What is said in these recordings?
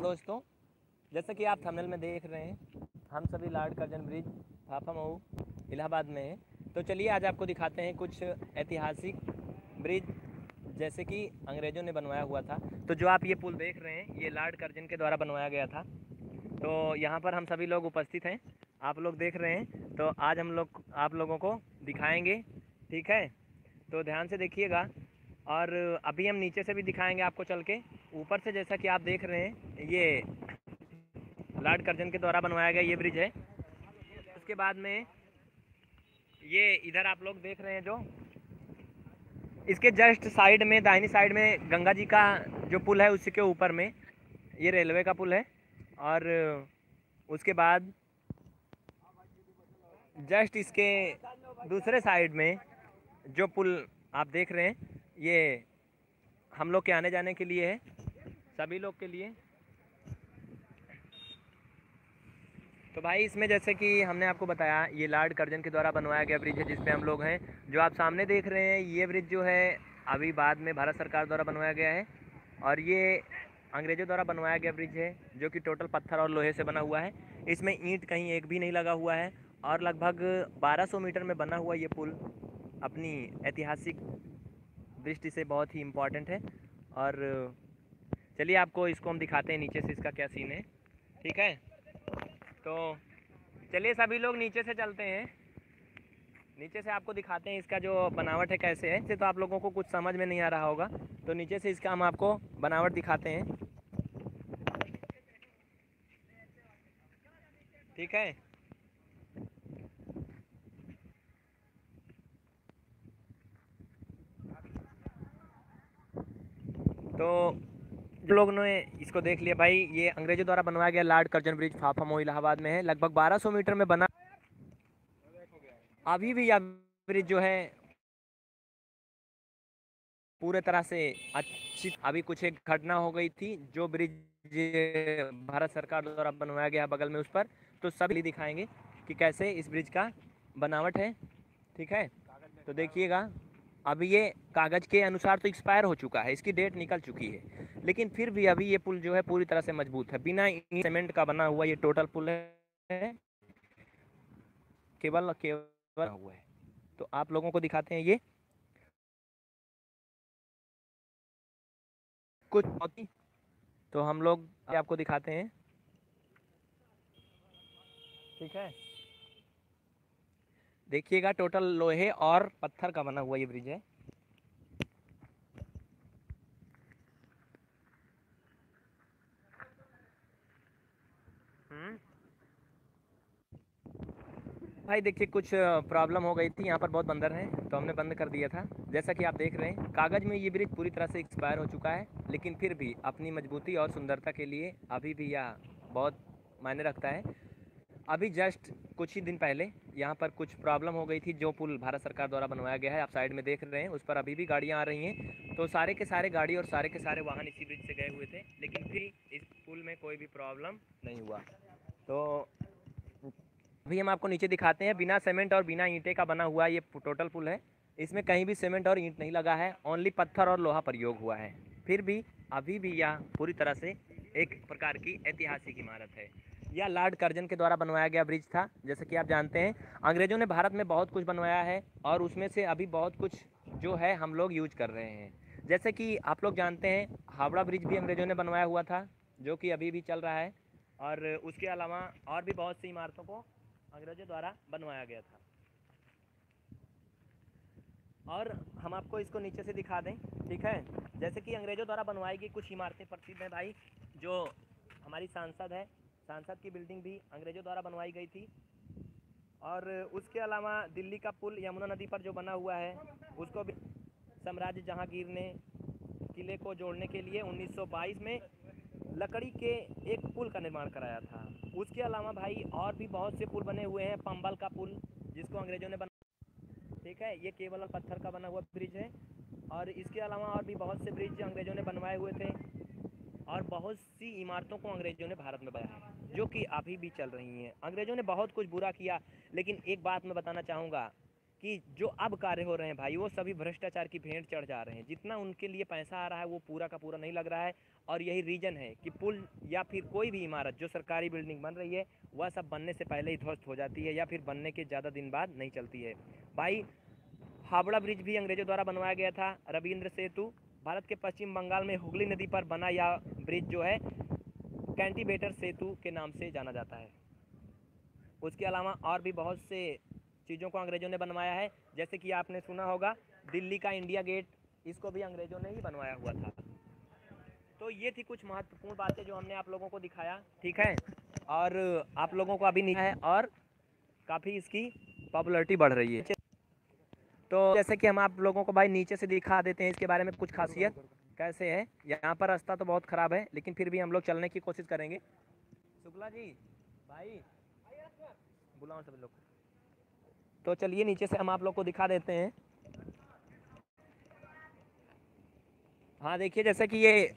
दोस्तों, जैसा कि आप थंबनेल में देख रहे हैं, हम सभी लॉर्ड कर्जन ब्रिज फाफा मऊ इलाहाबाद में हैं। तो चलिए आज आपको दिखाते हैं कुछ ऐतिहासिक ब्रिज जैसे कि अंग्रेज़ों ने बनवाया हुआ था। तो जो आप ये पुल देख रहे हैं, ये लॉर्ड कर्जन के द्वारा बनवाया गया था। तो यहाँ पर हम सभी लोग उपस्थित हैं, आप लोग देख रहे हैं। तो आज हम लोग आप लोगों को दिखाएंगे, ठीक है? तो ध्यान से देखिएगा। और अभी हम नीचे से भी दिखाएंगे आपको चल के। ऊपर से जैसा कि आप देख रहे हैं, ये लॉर्ड कर्जन के द्वारा बनवाया गया ये ब्रिज है। उसके बाद में ये इधर आप लोग देख रहे हैं, जो इसके जस्ट साइड में दाहिनी साइड में गंगा जी का जो पुल है, उसी के ऊपर में ये रेलवे का पुल है। और उसके बाद जस्ट इसके दूसरे साइड में जो पुल आप देख रहे हैं, ये हम लोग के आने जाने के लिए है, सभी लोग के लिए। तो भाई इसमें जैसे कि हमने आपको बताया, ये लॉर्ड कर्जन के द्वारा बनवाया गया ब्रिज है जिस पे हम लोग हैं। जो आप सामने देख रहे हैं, ये ब्रिज जो है अभी बाद में भारत सरकार द्वारा बनवाया गया है। और ये अंग्रेज़ों द्वारा बनवाया गया ब्रिज है, जो कि टोटल पत्थर और लोहे से बना हुआ है। इसमें ईंट कहीं एक भी नहीं लगा हुआ है। और लगभग 1200 मीटर में बना हुआ ये पुल अपनी ऐतिहासिक दृष्टि से बहुत ही इम्पोर्टेंट है। और चलिए आपको इसको हम दिखाते हैं नीचे से इसका क्या सीन है, ठीक है? तो चलिए सभी लोग नीचे से चलते हैं, नीचे से आपको दिखाते हैं इसका जो बनावट है कैसे है। इससे तो आप लोगों को कुछ समझ में नहीं आ रहा होगा, तो नीचे से इसका हम आपको बनावट दिखाते हैं, ठीक है? तो जो लोग ने इसको देख लिया भाई, ये अंग्रेजों द्वारा बनवाया गया लॉर्ड कर्जन ब्रिज फाफा मऊ इलाहाबाद में है। लगभग 1200 मीटर में बना। अभी भी यह ब्रिज जो है पूरे तरह से अच्छी, अभी कुछ एक घटना हो गई थी, जो ब्रिज भारत सरकार द्वारा बनवाया गया बगल में उस पर। तो सभी दिखाएंगे कि कैसे इस ब्रिज का बनावट है, ठीक है? तो देखिएगा, अभी ये कागज़ के अनुसार तो एक्सपायर हो चुका है, इसकी डेट निकल चुकी है, लेकिन फिर भी अभी ये पुल जो है पूरी तरह से मजबूत है। बिना ईंट सीमेंट का बना हुआ ये टोटल पुल है, केवल केवल हुआ है। तो आप लोगों को दिखाते हैं ये कुछ। तो हम लोग आपको दिखाते हैं, ठीक है? देखिएगा, टोटल लोहे और पत्थर का बना हुआ ये ब्रिज है। भाई देखिए, कुछ प्रॉब्लम हो गई थी, यहाँ पर बहुत बंदर हैं तो हमने बंद कर दिया था। जैसा कि आप देख रहे हैं, कागज़ में ये ब्रिज पूरी तरह से एक्सपायर हो चुका है, लेकिन फिर भी अपनी मजबूती और सुंदरता के लिए अभी भी यह बहुत मायने रखता है। अभी जस्ट कुछ ही दिन पहले यहाँ पर कुछ प्रॉब्लम हो गई थी। जो पुल भारत सरकार द्वारा बनवाया गया है, आप साइड में देख रहे हैं, उस पर अभी भी गाड़ियाँ आ रही हैं। तो सारे के सारे गाड़ी और सारे के सारे वाहन इसी ब्रिज से गए हुए थे, लेकिन फिर इस पुल में कोई भी प्रॉब्लम नहीं हुआ। तो अभी हम आपको नीचे दिखाते हैं, बिना सीमेंट और बिना ईंटे का बना हुआ ये टोटल पुल है। इसमें कहीं भी सीमेंट और ईंट नहीं लगा है, ओनली पत्थर और लोहा प्रयोग हुआ है। फिर भी अभी भी यह पूरी तरह से एक प्रकार की ऐतिहासिक इमारत है। यह लॉर्ड कर्जन के द्वारा बनवाया गया ब्रिज था। जैसे कि आप जानते हैं, अंग्रेज़ों ने भारत में बहुत कुछ बनवाया है, और उसमें से अभी बहुत कुछ जो है हम लोग यूज कर रहे हैं। जैसे कि आप लोग जानते हैं, हावड़ा ब्रिज भी अंग्रेज़ों ने बनवाया हुआ था, जो कि अभी भी चल रहा है। और उसके अलावा और भी बहुत सी इमारतों को अंग्रेजों द्वारा बनवाया गया था। और हम आपको इसको नीचे से दिखा दें, ठीक है? जैसे कि अंग्रेजों द्वारा बनवाई गई कुछ इमारतें प्रसिद्ध हैं भाई। जो हमारी सांसद है, सांसद की बिल्डिंग भी अंग्रेजों द्वारा बनवाई गई थी। और उसके अलावा दिल्ली का पुल यमुना नदी पर जो बना हुआ है, उसको भी साम्राज्य जहांगीर ने किले को जोड़ने के लिए 1922 में लकड़ी के एक पुल का निर्माण कराया था। उसके अलावा भाई और भी बहुत से पुल बने हुए हैं। पंबल का पुल, जिसको अंग्रेजों ने बना, ठीक है? ये केवल और पत्थर का बना हुआ ब्रिज है। और इसके अलावा और भी बहुत से ब्रिज अंग्रेजों ने बनवाए हुए थे, और बहुत सी इमारतों को अंग्रेजों ने भारत में बनाया है, जो कि अभी भी चल रही हैं। अंग्रेजों ने बहुत कुछ बुरा किया, लेकिन एक बात मैं बताना चाहूँगा कि जो अब कार्य हो रहे हैं भाई, वो सभी भ्रष्टाचार की भेंट चढ़ जा रहे हैं। जितना उनके लिए पैसा आ रहा है वो पूरा का पूरा नहीं लग रहा है, और यही रीज़न है कि पुल या फिर कोई भी इमारत जो सरकारी बिल्डिंग बन रही है वह सब बनने से पहले ही ध्वस्त हो जाती है, या फिर बनने के ज़्यादा दिन बाद नहीं चलती है। भाई हावड़ा ब्रिज भी अंग्रेजों द्वारा बनवाया गया था। रविंद्र सेतु भारत के पश्चिम बंगाल में हुगली नदी पर बना यह ब्रिज जो है कैंटिवेटर सेतु के नाम से जाना जाता है। उसके अलावा और भी बहुत से चीज़ों को अंग्रेज़ों ने बनवाया है, जैसे कि आपने सुना होगा दिल्ली का इंडिया गेट, इसको भी अंग्रेज़ों ने ही बनवाया हुआ था। तो ये थी कुछ महत्वपूर्ण बातें जो हमने आप लोगों को दिखाया, ठीक है, और आप लोगों को अभी नहीं है और काफ़ी इसकी पॉपुलैरिटी बढ़ रही है। तो जैसे कि हम आप लोगों को भाई नीचे से दिखा देते हैं इसके बारे में कुछ खासियत कैसे है। यहाँ पर रास्ता तो बहुत ख़राब है, लेकिन फिर भी हम लोग चलने की कोशिश करेंगे। शुक्ला जी भाई बुलाओ सभी लोग। तो चलिए नीचे से हम आप लोग को दिखा देते हैं। हाँ देखिए, जैसे कि ये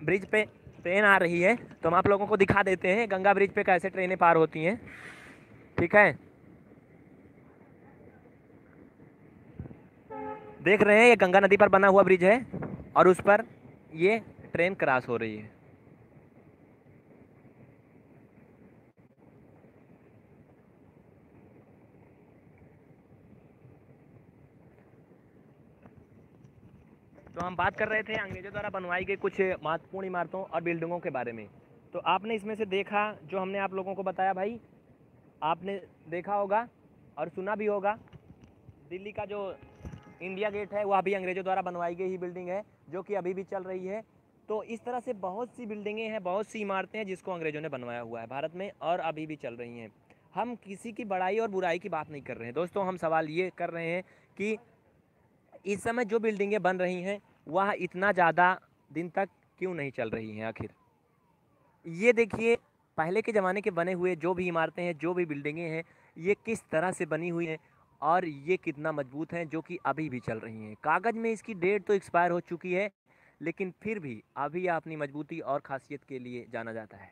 ब्रिज पे ट्रेन आ रही है, तो हम आप लोगों को दिखा देते हैं गंगा ब्रिज पे कैसे ट्रेनें पार होती हैं, ठीक है। देख रहे हैं ये गंगा नदी पर बना हुआ ब्रिज है और उस पर ये ट्रेन क्रॉस हो रही है। तो हम बात कर रहे थे अंग्रेजों द्वारा बनवाई गई कुछ महत्वपूर्ण इमारतों और बिल्डिंगों के बारे में। तो आपने इसमें से देखा जो हमने आप लोगों को बताया भाई, आपने देखा होगा और सुना भी होगा दिल्ली का जो इंडिया गेट है वह भी अंग्रेजों द्वारा बनवाई गई ही बिल्डिंग है, जो कि अभी भी चल रही है। तो इस तरह से बहुत सी बिल्डिंगें हैं, बहुत सी इमारतें हैं जिसको अंग्रेजों ने बनवाया हुआ है भारत में और अभी भी चल रही हैं। हम किसी की बड़ाई और बुराई की बात नहीं कर रहे हैं दोस्तों, हम सवाल ये कर रहे हैं कि इस समय जो बिल्डिंगें बन रही हैं वह इतना ज़्यादा दिन तक क्यों नहीं चल रही हैं आखिर। ये देखिए पहले के ज़माने के बने हुए जो भी इमारतें हैं, जो भी बिल्डिंगें हैं, ये किस तरह से बनी हुई हैं और ये कितना मजबूत हैं, जो कि अभी भी चल रही हैं। कागज़ में इसकी डेट तो एक्सपायर हो चुकी है, लेकिन फिर भी अभी यह अपनी मजबूती और खासियत के लिए जाना जाता है।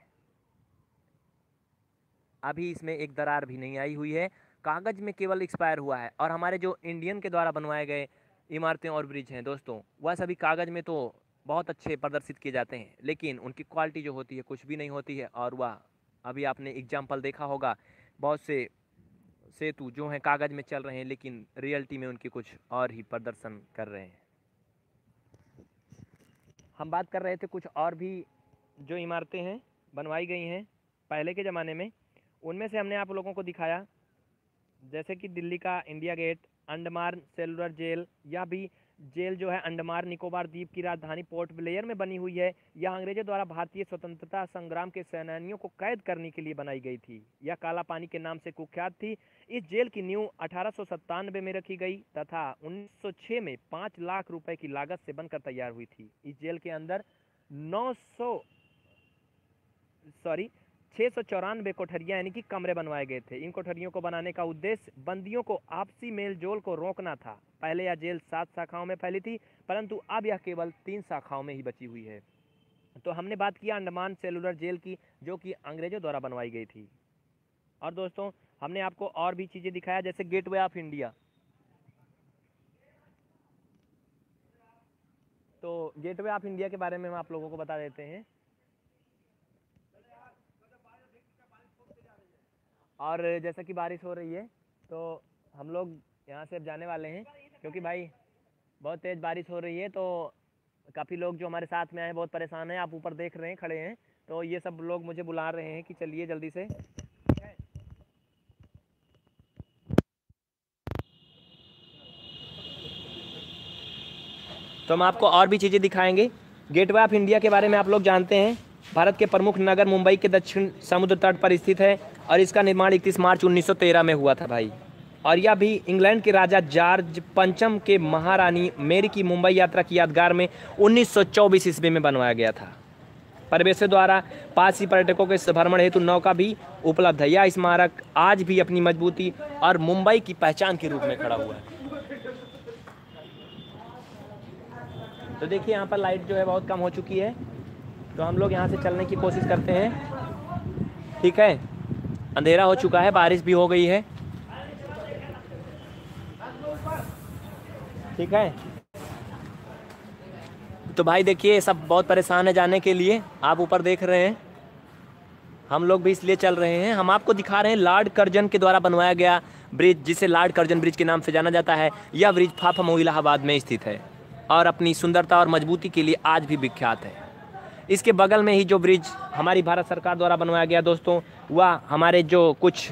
अभी इसमें एक दरार भी नहीं आई हुई है, कागज़ में केवल एक्सपायर हुआ है। और हमारे जो इंडियन के द्वारा बनवाए गए इमारतें और ब्रिज हैं दोस्तों, वह सभी कागज़ में तो बहुत अच्छे प्रदर्शित किए जाते हैं, लेकिन उनकी क्वालिटी जो होती है कुछ भी नहीं होती है। और वह अभी आपने एग्जाम्पल देखा होगा, बहुत से सेतु जो हैं कागज़ में चल रहे हैं, लेकिन रियलिटी में उनकी कुछ और ही प्रदर्शन कर रहे हैं। हम बात कर रहे थे कुछ और भी जो इमारतें हैं बनवाई गई हैं पहले के ज़माने में, उनमें से हमने आप लोगों को दिखाया, जैसे कि दिल्ली का India Gate, Andaman cellular jail, या भी जेल जो है अंडमान निकोबार द्वीप की राजधानी पोर्ट ब्लेयर में बनी हुई है। यह अंग्रेजों द्वारा भारतीय स्वतंत्रता संग्राम के सेनानियों को कैद करने के लिए बनाई गई थी। यह काला पानी के नाम से कुख्यात थी। इस जेल की नींव 1897 में रखी गई तथा 1906 में 5 लाख रुपए की लागत से बनकर तैयार हुई थी। इस जेल के अंदर 694 कोठरियां यानी कि कमरे बनवाए गए थे। इन कोठरियों को बनाने का उद्देश्य बंदियों को आपसी मेल जोल को रोकना था। पहले यह जेल 7 शाखाओं में फैली थी, परंतु अब यह केवल 3 शाखाओं में ही बची हुई है। तो हमने बात किया अंडमान सेलुलर जेल की, जो कि अंग्रेजों द्वारा बनवाई गई थी। और दोस्तों हमने आपको और भी चीज़ें दिखाया, जैसे गेटवे ऑफ इंडिया। तो गेटवे ऑफ इंडिया के बारे में हम आप लोगों को बता देते हैं। और जैसा कि बारिश हो रही है तो हम लोग यहाँ से अब जाने वाले हैं, क्योंकि भाई बहुत तेज़ बारिश हो रही है। तो काफ़ी लोग जो हमारे साथ में आए बहुत परेशान हैं, आप ऊपर देख रहे हैं खड़े हैं, तो ये सब लोग मुझे बुला रहे हैं कि चलिए जल्दी से। तो हम आपको और भी चीज़ें दिखाएंगे। गेटवे ऑफ इंडिया के बारे में आप लोग जानते हैं, भारत के प्रमुख नगर मुंबई के दक्षिण समुद्र तट पर स्थित है और इसका निर्माण 31 मार्च 1913 में हुआ था भाई। और यह भी इंग्लैंड के राजा जॉर्ज पंचम के महारानी मेरी की मुंबई यात्रा की यादगार में 1924 ईस्वी में बनवाया गया था। परिवेशों द्वारा पास ही पर्यटकों के भ्रमण हेतु नौका भी उपलब्ध है। यह स्मारक आज भी अपनी मजबूती और मुंबई की पहचान के रूप में खड़ा हुआ है। तो देखिए यहाँ पर लाइट जो है बहुत कम हो चुकी है, तो हम लोग यहाँ से चलने की कोशिश करते हैं, ठीक है। अंधेरा हो चुका है, बारिश भी हो गई है। ठीक है। तो भाई देखिए सब बहुत परेशान है जाने के लिए, आप ऊपर देख रहे हैं, हम लोग भी इसलिए चल रहे हैं। हम आपको दिखा रहे हैं लॉर्ड कर्जन के द्वारा बनवाया गया ब्रिज, जिसे लॉर्ड कर्जन ब्रिज के नाम से जाना जाता है। यह ब्रिज फाफा इलाहाबाद में स्थित है और अपनी सुंदरता और मजबूती के लिए आज भी विख्यात है। इसके बगल में ही जो ब्रिज हमारी भारत सरकार द्वारा बनवाया गया दोस्तों, वह हमारे जो कुछ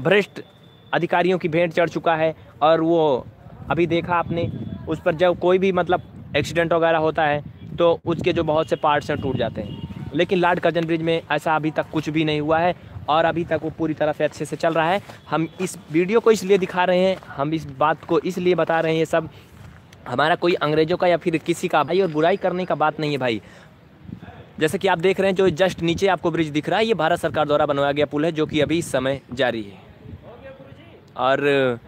भ्रष्ट अधिकारियों की भेंट चढ़ चुका है। और वो अभी देखा आपने, उस पर जब कोई भी मतलब एक्सीडेंट वगैरह होता है तो उसके जो बहुत से पार्ट्स हैं टूट जाते हैं। लेकिन लॉर्ड कर्जन ब्रिज में ऐसा अभी तक कुछ भी नहीं हुआ है और अभी तक वो पूरी तरह से अच्छे से चल रहा है। हम इस वीडियो को इसलिए दिखा रहे हैं, हम इस बात को इसलिए बता रहे हैं, ये सब हमारा कोई अंग्रेज़ों का या फिर किसी का भाई और बुराई करने का बात नहीं है भाई। जैसे कि आप देख रहे हैं, जो जस्ट नीचे आपको ब्रिज दिख रहा है, ये भारत सरकार द्वारा बनवाया गया पुल है, जो कि अभी इस समय जारी है। और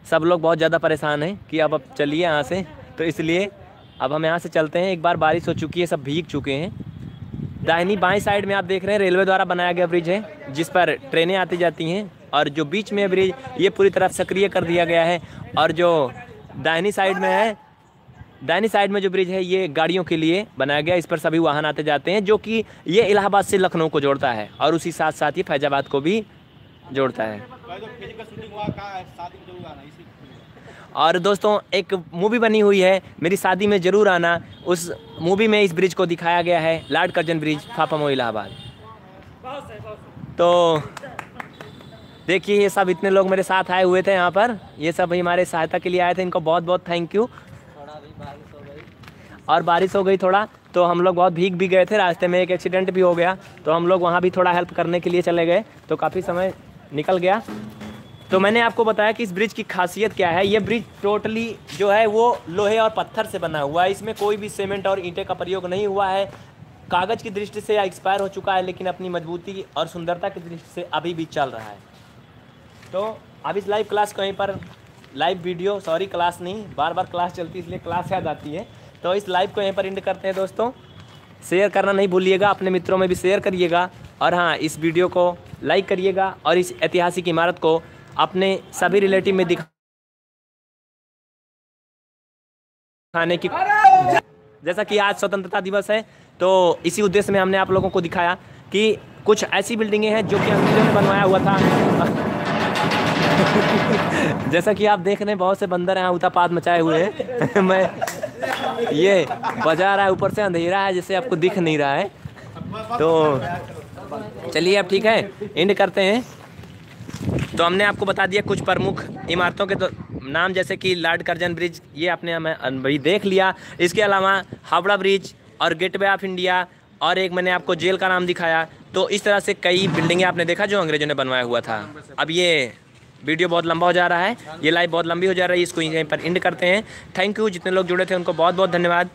सब लोग बहुत ज़्यादा परेशान हैं कि अब चलिए यहाँ से, तो इसलिए अब हम यहाँ से चलते हैं। एक बार बारिश हो चुकी है, सब भीग चुके हैं। दाहिनी बाएं साइड में आप देख रहे हैं रेलवे द्वारा बनाया गया ब्रिज है, जिस पर ट्रेनें आती जाती हैं। और जो बीच में ब्रिज, ये पूरी तरह सक्रिय कर दिया गया है। और जो दाहिनी साइड में है, दाहिनी साइड में जो ब्रिज है, ये गाड़ियों के लिए बनाया गया। इस पर सभी वाहन आते जाते हैं, जो कि ये इलाहाबाद से लखनऊ को जोड़ता है और उसी साथ साथ ये फैजाबाद को भी जोड़ता है। और दोस्तों एक मूवी बनी हुई है, मेरी शादी में ज़रूर आना, उस मूवी में इस ब्रिज को दिखाया गया है, लॉर्ड कर्जन ब्रिज फाफा इलाहाबाद। तो देखिए ये सब इतने लोग मेरे साथ आए हुए थे यहाँ पर, ये सब हमारे सहायता के लिए आए थे, इनको बहुत बहुत थैंक यू। और बारिश हो गई थोड़ा, तो हम लोग बहुत भीग भी गए थे, रास्ते में एक एक्सीडेंट भी हो गया, तो हम लोग वहाँ भी थोड़ा हेल्प करने के लिए चले गए, तो काफ़ी समय निकल गया। तो मैंने आपको बताया कि इस ब्रिज की खासियत क्या है। ये ब्रिज टोटली जो है वो लोहे और पत्थर से बना हुआ है, इसमें कोई भी सीमेंट और ईंटें का प्रयोग नहीं हुआ है। कागज़ की दृष्टि से एक्सपायर हो चुका है, लेकिन अपनी मजबूती और सुंदरता की दृष्टि से अभी भी चल रहा है। तो अब इस लाइव क्लास को यहीं पर, लाइव वीडियो, सॉरी क्लास नहीं, बार बार क्लास चलती है इसलिए क्लास याद आती है। तो इस लाइव को यहीं पर एंड करते हैं दोस्तों। शेयर करना नहीं भूलिएगा, अपने मित्रों में भी शेयर करिएगा। और हाँ, इस वीडियो को लाइक करिएगा और इस ऐतिहासिक इमारत को अपने सभी रिलेटिव में दिखाने की, जैसा कि आज स्वतंत्रता दिवस है, तो इसी उद्देश्य में हमने आप लोगों को दिखाया कि कुछ ऐसी बिल्डिंगें हैं जो कि अंग्रेजों ने बनवाया हुआ था। जैसा कि आप देख रहे हैं, बहुत से बंदर यहाँ उतापात मचाए हुए हैं। मैं ये बजा रहा है, ऊपर से अंधेरा है जिससे आपको दिख नहीं रहा है। तो चलिए अब ठीक है, एंड करते हैं। तो हमने आपको बता दिया कुछ प्रमुख इमारतों के तो नाम, जैसे कि लॉर्ड कर्जन ब्रिज, ये आपने हमें भाई देख लिया। इसके अलावा हावड़ा ब्रिज और गेटवे ऑफ इंडिया, और एक मैंने आपको जेल का नाम दिखाया। तो इस तरह से कई बिल्डिंगें आपने देखा जो अंग्रेजों ने बनवाया हुआ था। अब ये वीडियो बहुत लंबा हो जा रहा है, ये लाइव बहुत लंबी हो जा रही है, इसको यहीं पर एंड करते हैं। थैंक यू, जितने लोग जुड़े थे उनको बहुत बहुत धन्यवाद।